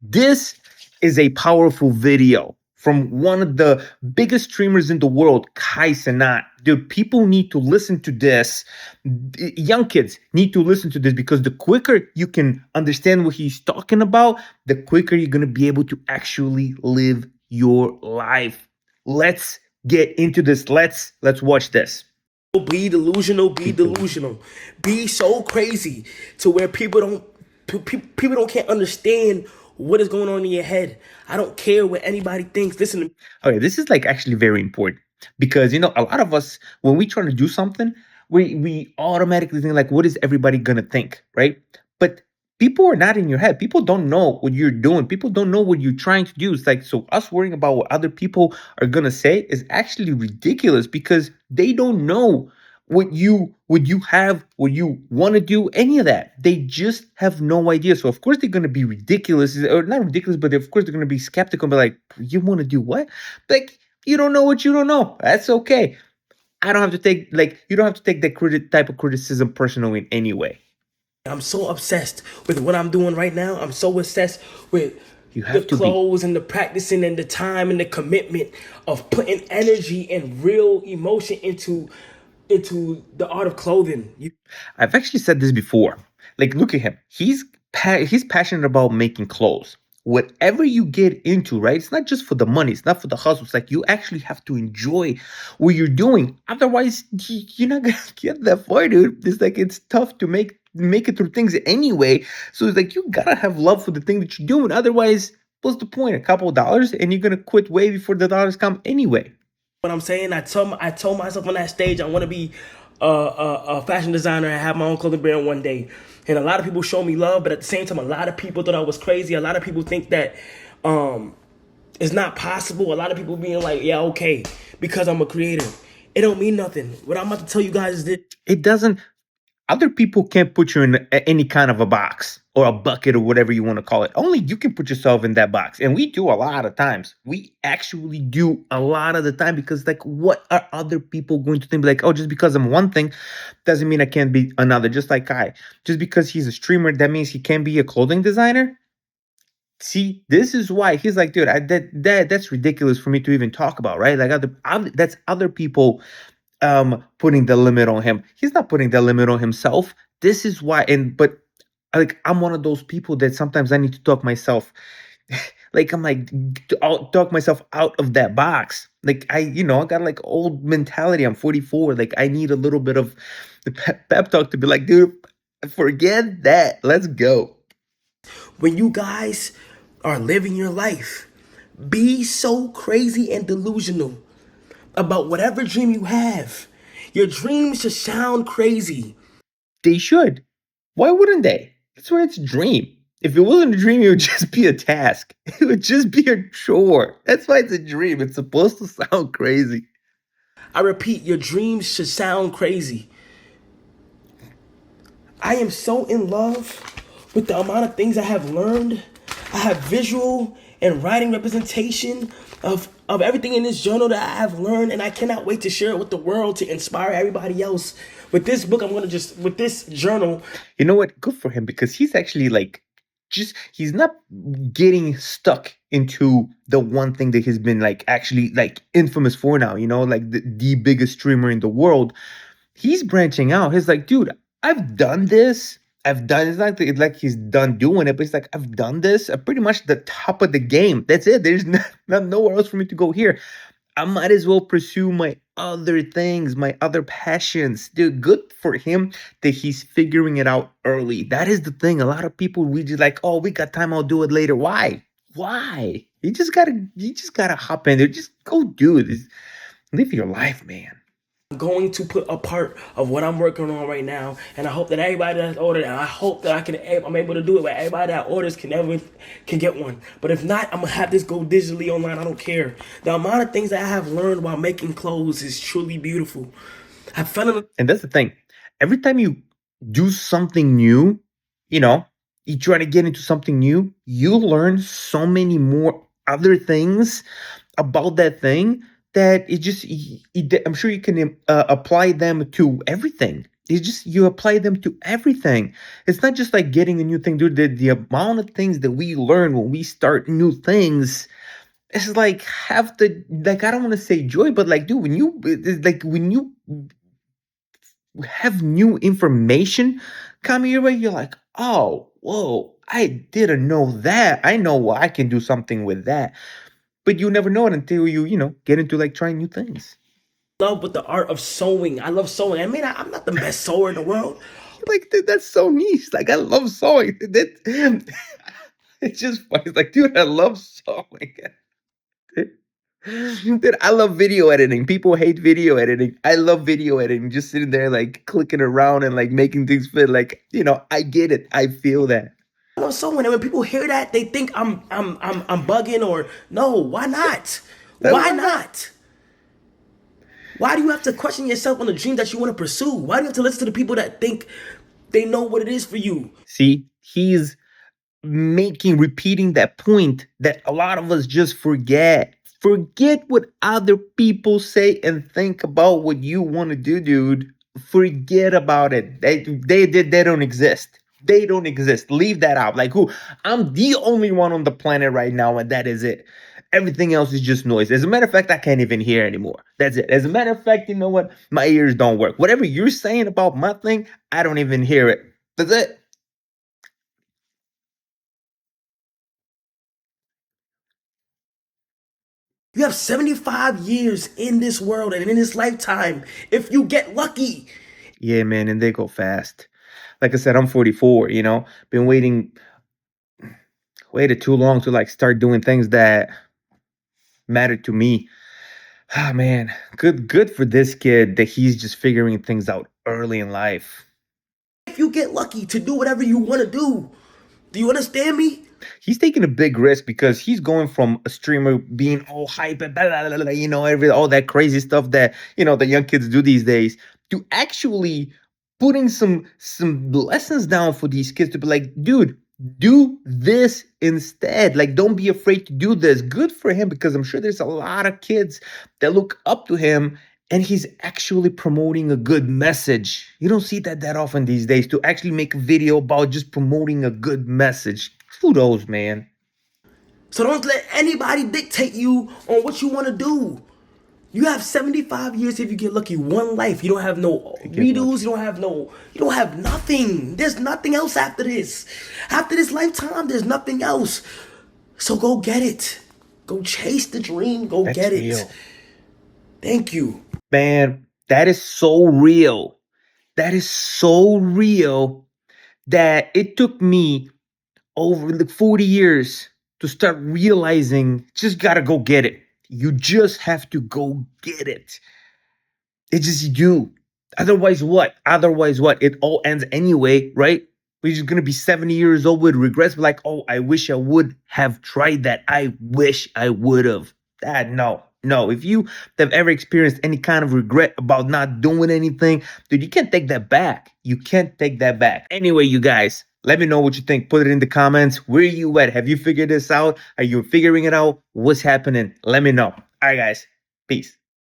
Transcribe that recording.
This is a powerful video from one of the biggest streamers in the world, Kai Cenat. Dude, people need to listen to this. Young kids need to listen to this because the quicker you can understand what he's talking about, the quicker you're going to be able to actually live your life. Let's get into this. Let's watch this. Be delusional, be delusional. Be so crazy to where people can't understand what is going on in your head. I don't care what anybody thinks. Listen to me. Okay, this is like actually very important because a lot of us, when we try to do something, we automatically think like, what is everybody gonna think, right? But people are not in your head. People don't know what you're doing. People don't know what you're trying to do. It's like, so us worrying about what other people are gonna say is actually ridiculous because they don't know what you have, what you want to do, any of that. They just have no idea. So of course they're gonna be ridiculous, or not ridiculous, but of course they're gonna be skeptical and be like, you want to do what? Like, you don't know what you don't know. That's okay. I don't have to take you don't have to take that type of criticism personal in any way. I'm so obsessed with what I'm doing right now. I'm so obsessed with the clothes and the practicing and the time and the commitment of putting energy and real emotion into the art of clothing. I've actually said this before. Like, look at him. He's passionate about making clothes. Whatever you get into, right? It's not just for the money. It's not for the hustle. It's like you actually have to enjoy what you're doing. Otherwise, you're not gonna get that far, dude. It's like it's tough to make it through things anyway. So it's like you gotta have love for the thing that you're doing. Otherwise, what's the point? A couple of dollars, and you're gonna quit way before the dollars come anyway. What I'm saying, I told myself on that stage I want to be a fashion designer and have my own clothing brand one day. And a lot of people show me love, but at the same time, a lot of people thought I was crazy. A lot of people think that it's not possible. A lot of people being like, yeah, okay, because I'm a creator. It don't mean nothing. What I'm about to tell you guys is that it doesn't. Other people can't put you in any kind of a box or a bucket or whatever you want to call it. Only you can put yourself in that box. And we do a lot of times. We actually do a lot of the time because, like, what are other people going to think? Like, oh, just because I'm one thing doesn't mean I can't be another. Just like Kai. Just because he's a streamer, that means he can't be a clothing designer. See, this is why he's like, dude, that's ridiculous for me to even talk about, right? Like, that's other people putting the limit on him. He's not putting the limit on himself. This is why. But like, I'm one of those people that sometimes I need to talk myself like, I'm like, talk myself out of that box. Like, I got like old mentality. I'm 44. Like, I need a little bit of the pep talk to be like, dude, forget that, let's go. When you guys are living your life, be so crazy and delusional about whatever dream you have. Your dreams should sound crazy. They should. Why wouldn't they? That's why it's a dream. If it wasn't a dream, it would just be a task. It would just be a chore. That's why it's a dream. It's supposed to sound crazy. I repeat, your dreams should sound crazy. I am so in love with the amount of things I have learned. I have visual and writing representation of everything in this journal that I have learned, and I cannot wait to share it with the world to inspire everybody else. With this book, with this journal. You know what? Good for him, because he's actually like, he's not getting stuck into the one thing that he's been like actually like infamous for now, like the biggest streamer in the world. He's branching out. He's like, dude, I've done this. It's not like he's done doing it, but it's like, I've done this. I'm pretty much the top of the game. That's it. There's not nowhere else for me to go here. I might as well pursue my other things, my other passions. Dude, good for him that he's figuring it out early. That is the thing. A lot of people, we just like, oh, we got time, I'll do it later. Why? You just gotta hop in there. Just go do this. Live your life, man. I'm going to put a part of what I'm working on right now, and I hope that everybody that's ordered, and I hope that I'm able to do it, but everybody that orders can get one. But if not, I'm gonna have this go digitally online. I don't care. The amount of things that I have learned while making clothes is truly beautiful. And that's the thing. Every time you do something new, you try to get into something new, you learn so many more other things about that thing that I'm sure you can apply them to everything. You apply them to everything. It's not just like getting a new thing, dude. The amount of things that we learn when we start new things, it's like have the like I don't want to say joy, but like, dude, when you have new information coming your way, you're like, oh, whoa, I didn't know that. I know I can do something with that. But you never know it until you get into like trying new things. Love with the art of sewing. I love sewing. I mean, I'm not the best sewer in the world. Like, dude, that's so niche. Like, I love sewing. It's just funny. It's like, dude, I love sewing. Dude, I love video editing. People hate video editing. I love video editing. Just sitting there, like clicking around and like making things fit. Like, I get it. I feel that. I love sewing, and when people hear that, they think I'm bugging or no. Why not? Why Why not? not? Why do you have to question yourself on the dream that you want to pursue? Why do you have to listen to the people that think they know what it is for you? See, he's repeating that point that a lot of us just forget. Forget what other people say and think about what you want to do, dude. Forget about it. They don't exist. They don't exist. Leave that out. Like, who? I'm the only one on the planet right now, and that is it. Everything else is just noise. As a matter of fact, I can't even hear anymore. That's it. As a matter of fact, you know what? My ears don't work. Whatever you're saying about my thing, I don't even hear it. That's it. You have 75 years in this world and in this lifetime if you get lucky. Yeah, man, and they go fast. Like I said, I'm 44, been waited too long to like start doing things that matter to me. Ah, man, good for this kid that he's just figuring things out early in life. If you get lucky to do whatever you want to do you understand me? He's taking a big risk because he's going from a streamer being all hype and blah, blah, blah, blah, all that crazy stuff that the young kids do these days, to actually putting some lessons down for these kids to be like, dude, do this instead. Like, don't be afraid to do this. Good for him, because I'm sure there's a lot of kids that look up to him, and he's actually promoting a good message. You don't see that often these days, to actually make a video about just promoting a good message. Kudos, man. So don't let anybody dictate you on what you want to do. You have 75 years if you get lucky. One life. You don't have no Get lucky. redos. You don't have nothing. There's nothing else after this. After this lifetime, there's nothing else. So go get it. Go chase the dream. Go That's get real. it. Thank you. Man, that is so real. That is so real that it took me over the 40 years to start realizing, just gotta go get it. You just have to go get it. It's just you do. Otherwise, what? Otherwise, what? It all ends anyway, right? We're just gonna be 70 years old with regrets. We're like, oh, I wish I would have tried that. I wish I would have. No, no. If you have ever experienced any kind of regret about not doing anything, dude, you can't take that back. You can't take that back. Anyway, you guys, let me know what you think. Put it in the comments. Where you at? Have you figured this out? Are you figuring it out? What's happening? Let me know. All right, guys. Peace.